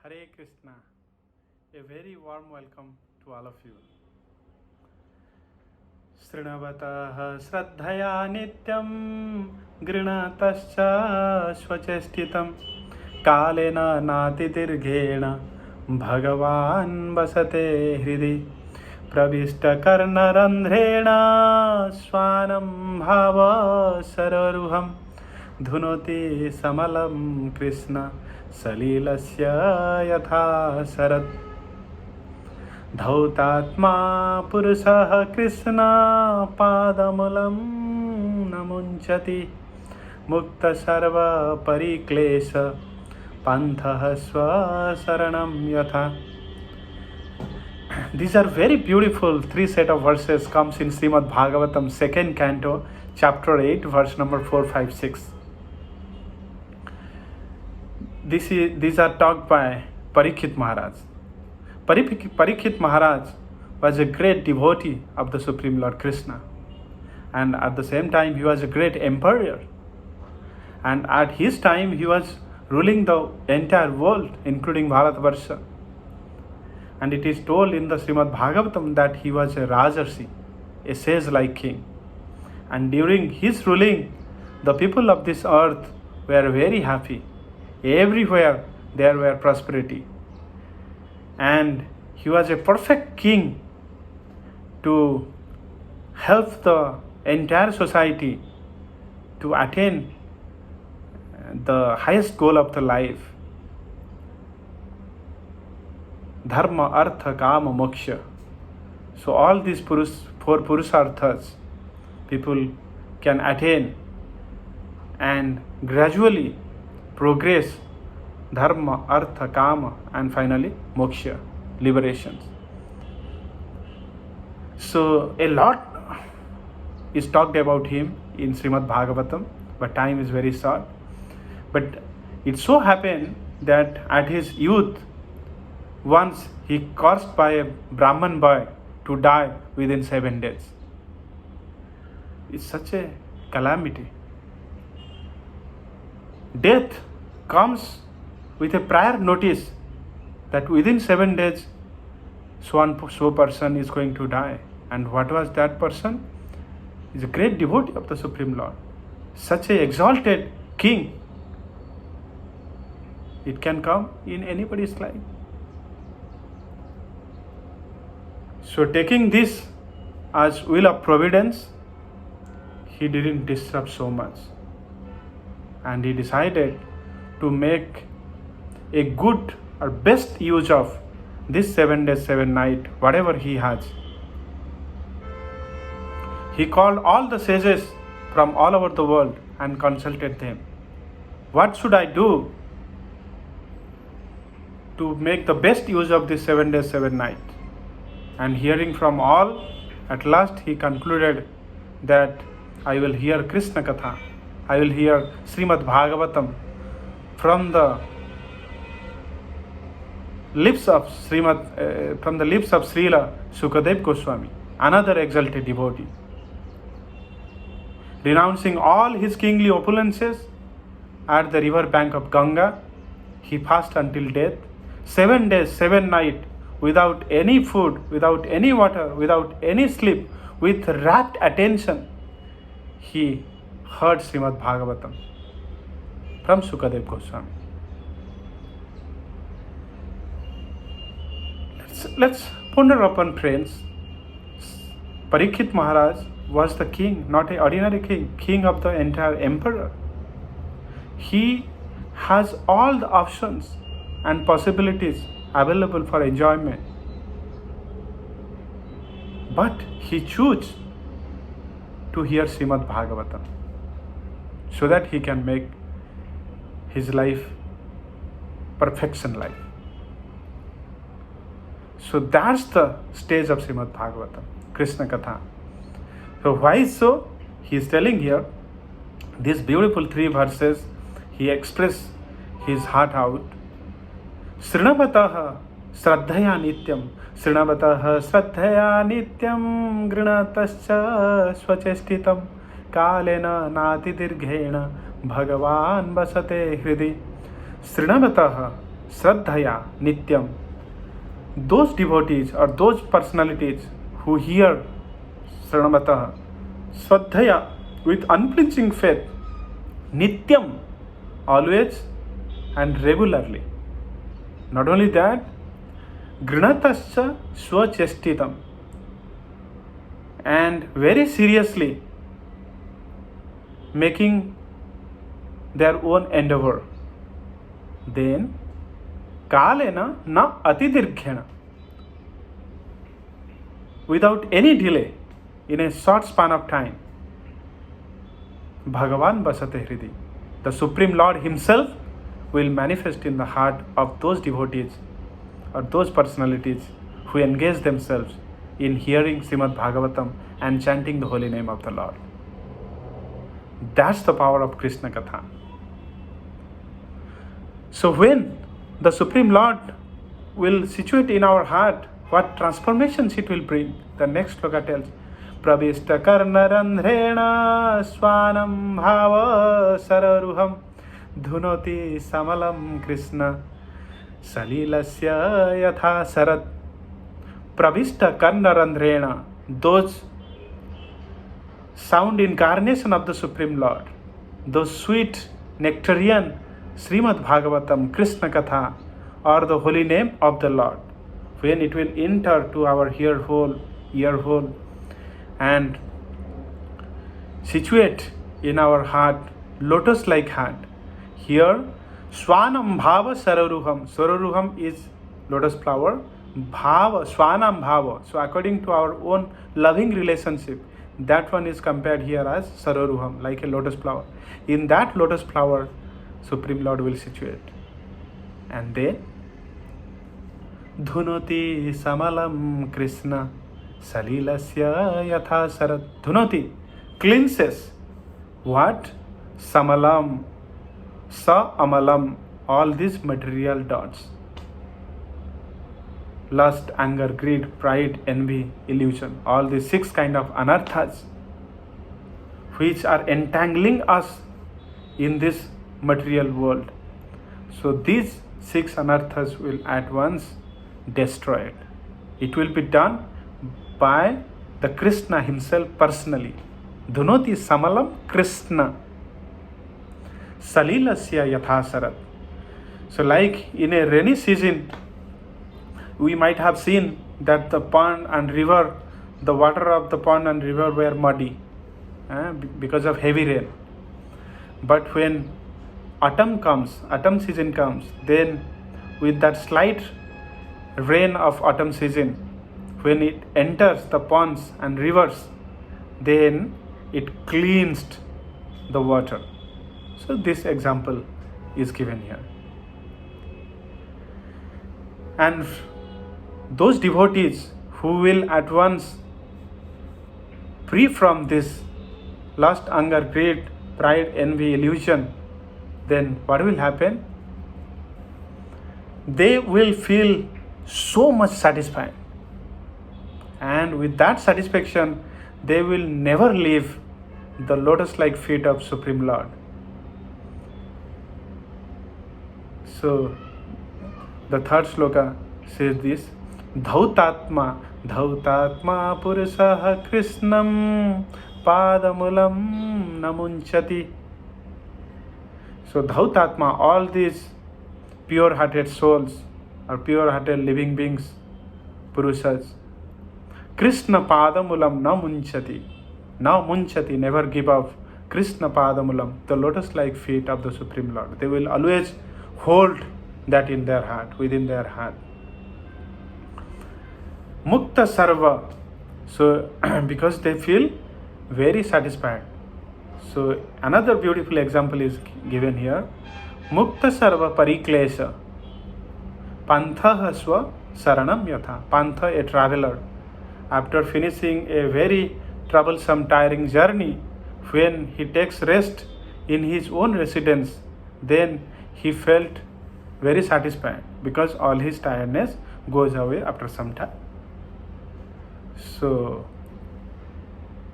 Hare Krishna. A very warm welcome to all of you. Srinavataha Shraddhaya Nityam Grinatascha Swachestitam Kalena Natidirghena Bhagavan Vasate Hridi Pravishta Karnarandhrena Swanam Bhava Sararuham Dhunoti Samalam Krishna Salilasya Yatha Sarat Dhautatma Purusah Krishna Padamulam Namunchati Mukta Sarva Pariklesha Pantha Swasaranam Yatha. These are very beautiful three set of verses comes in Srimad Bhagavatam 2nd canto chapter 8 verse number 4, 5, 6. These are taught by Parikshit Maharaj. Parikshit Maharaj was a great devotee of the Supreme Lord Krishna, and at the same time he was a great emperor, and at his time he was ruling the entire world including Bharatvarsha. And it is told in the Srimad Bhagavatam that he was a Rajarshi, a sage-like king, and during his ruling the people of this earth were very happy. Everywhere there were prosperity, and he was a perfect king to help the entire society to attain the highest goal of the life, dharma, artha, kama, moksha. So all these four purusharthas people can attain and gradually progress dharma, artha, kama, and finally moksha, liberations. So a lot is talked about him in Srimad Bhagavatam, but time is very short. But it so happened that at his youth, once he caused by a Brahman boy to die within 7 days. It's such a calamity. Death comes with a prior notice that within 7 days so person is going to die. And what was that person? Is a great devotee of the Supreme Lord, such a exalted king. It can come in anybody's life. So taking this as will of providence, he didn't disrupt so much, and he decided to make a good or best use of this 7 days, 7 nights, whatever he has. He called all the sages from all over the world and consulted them. What should I do to make the best use of this 7 days, 7 nights? And hearing from all, at last he concluded that I will hear Krishna Katha, I will hear Srimad Bhagavatam from the lips of Srila Sukadeva Goswami, another exalted devotee. Renouncing all his kingly opulences at the river bank of Ganga, he fasted until death, 7 days, 7 nights, without any food, without any water, without any sleep, with rapt attention, he heard Srimad Bhagavatam from Sukadeva Goswami. Let's ponder upon, friends. Parikshit Maharaj was the king, not an ordinary king of the entire emperor. He has all the options and possibilities available for enjoyment, but he chose to hear Srimad Bhagavatam so that he can make his life perfection life. So that's the stage of Srimad Bhagavatam, Krishna Katha. So why so? He is telling here these beautiful 3 verses. He expressed his heart out. Srinavataha Shraddhaya Nityam, Srinavataha Shraddhaya Nityam Grinatascha Swachestitam Kalena Natidirghena Bhagavan Vasate Hridi. Srinavataha, Shraddhaya Nityam. Those devotees or those personalities who hear Sranamataha, Shraddhaya, with unflinching faith, Nityam, always and regularly. Not only that, Grinatascha Swachestitam, and very seriously making their own endeavor. Then Kalena na atidirghena, without any delay, in a short span of time, Bhagavan Basate Hridi, the Supreme Lord Himself will manifest in the heart of those devotees or those personalities who engage themselves in hearing Srimad Bhagavatam and chanting the holy name of the Lord. That's the power of Krishna Katha. So when the Supreme Lord will situate in our heart, what transformations it will bring. The next sloka tells, Pravishta karnarandhrena swanam bhava sararuham dhunoti samalam Krishna salilasya yatha sarat. Pravishta karnarandhrena, those sound incarnation of the Supreme Lord, those sweet nectarian Srimad Bhagavatam, Krishna Katha, or the holy name of the Lord, when it will enter to our ear hole, and situate in our heart, lotus-like heart. Here, Swanam Bhava Sararuham. Sararuham is lotus flower. Bhava, Swanam Bhava. So according to our own loving relationship, that one is compared here as Sararuham, like a lotus flower. In that lotus flower, Supreme Lord will situate. And then Dhunoti Samalam Krishna Salilasya Yatha Sarat. Dhunoti cleanses what? Samalam, Sa Amalam, all these material dots. Lust, anger, greed, pride, envy, illusion, all these 6 kind of anarthas which are entangling us in this material world. So these 6 anarthas will at once destroy it. It will be done by the Krishna himself personally. Dhunoti Samalam Krishna Salilasya Yathasarat. So like in a rainy season, we might have seen that the pond and river, the water of the pond and river were muddy because of heavy rain. But when autumn season comes, then with that slight rain of autumn season, when it enters the ponds and rivers, then it cleansed the water. So this example is given here. And those devotees who will at once free from this lust, anger, greed, pride, envy, illusion, then what will happen? They will feel so much satisfied. And with that satisfaction, they will never leave the lotus-like feet of Supreme Lord. So the third sloka says this, Dhautatma Purusah Krishnam Padamulam Namunchati. So Dhautatma, all these pure-hearted souls or pure-hearted living beings, Purusas, Krishna Padamulam Namunchati, never give up. Krishna Padamulam, the lotus-like feet of the Supreme Lord. They will always hold that in their heart, within their heart. Mukta Sarva, so because they feel very satisfied. So another beautiful example is given here. Mukta Sarva Pariklesha Pantha Swa Saranam Yatha. Pantha, a traveler, after finishing a very troublesome, tiring journey, when he takes rest in his own residence, then he felt very satisfied because all his tiredness goes away after some time. So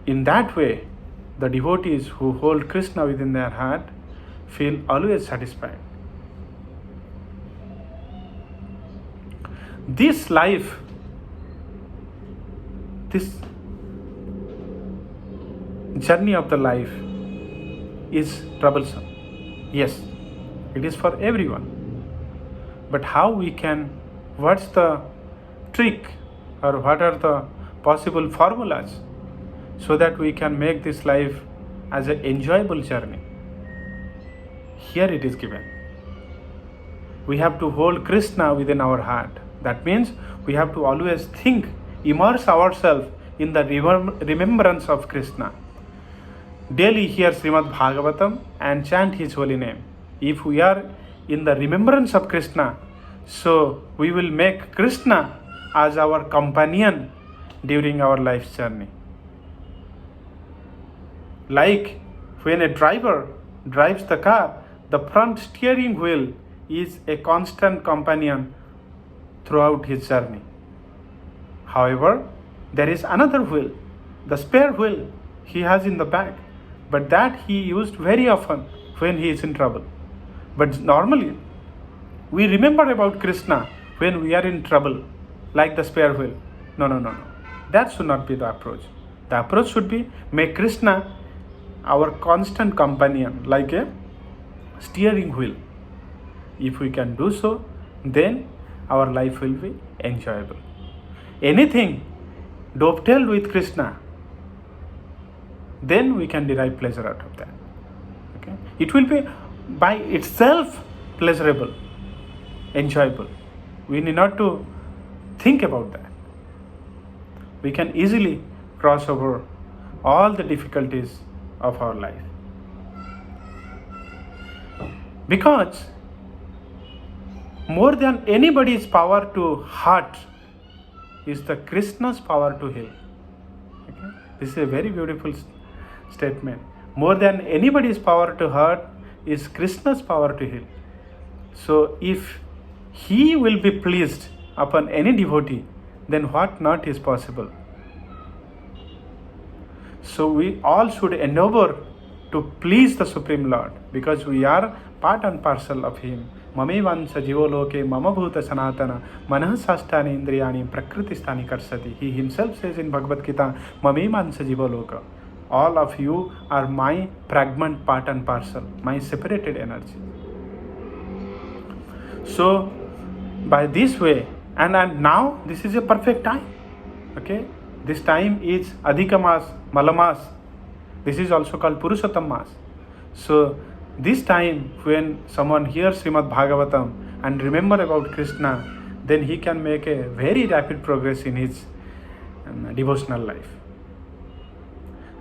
in that way, the devotees who hold Krishna within their heart feel always satisfied. This life, this journey of the life is troublesome. Yes, it is for everyone. But how we can, what's the trick, or what are the possible formulas so that we can make this life as an enjoyable journey? Here it is given. We have to hold Krishna within our heart. That means we have to always think, immerse ourselves in the remembrance of Krishna. Daily hear Srimad Bhagavatam and chant his holy name. If we are in the remembrance of Krishna, so we will make Krishna as our companion during our life's journey. Like when a driver drives the car, the front steering wheel is a constant companion throughout his journey. However, there is another wheel, the spare wheel he has in the back, but that he used very often when he is in trouble. But normally, we remember about Krishna when we are in trouble, like the spare wheel. No. That should not be the approach. The approach should be make Krishna our constant companion, like a steering wheel. If we can do so, then our life will be enjoyable. Anything dovetailed with Krishna, then we can derive pleasure out of that. Okay? It will be by itself pleasurable, enjoyable. We need not to think about that. We can easily cross over all the difficulties of our life. Because more than anybody's power to hurt is the Krishna's power to heal. Okay? This is a very beautiful statement. More than anybody's power to hurt is Krishna's power to heal. So if he will be pleased upon any devotee, then what not is possible. So we all should endeavor to please the Supreme Lord, because we are part and parcel of him. Mamevansa jivoloke mama bhuta sanatana manah sastani indriyani prakriti sthani karsati. He himself says in Bhagavad Gita, Mamevansa jivoloka. All of you are my fragment, part and parcel, my separated energy. So by this way, and now this is a perfect time. Okay, this time is Adhika Mas, Malamas. This is also called Purushottam Mas. So this time when someone hears Srimad Bhagavatam and remember about Krishna, then he can make a very rapid progress in his devotional life.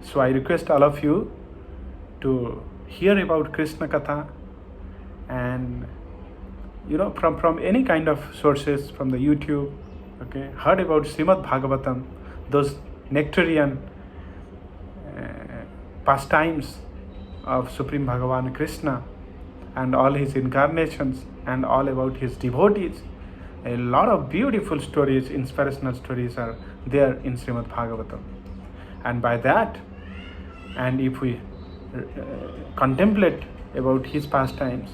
So I request all of you to hear about Krishna Katha, and from any kind of sources, from the YouTube, okay, heard about Srimad Bhagavatam, those nectarian pastimes of Supreme Bhagavan Krishna and all his incarnations and all about his devotees. A lot of beautiful stories, inspirational stories are there in Srimad Bhagavatam. And by that, and if we contemplate about his pastimes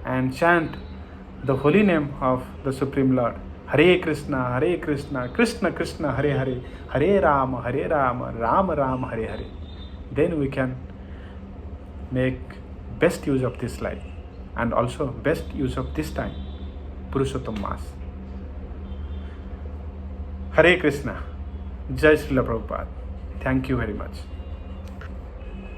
and chant the holy name of the Supreme Lord, Hare Krishna, Krishna Krishna, Hare Hare, Hare Rama, Rama Rama, Hare Hare, then we can make best use of this life and also best use of this time, Purushottam Mas. Hare Krishna. Jai Srila Prabhupada. Thank you very much.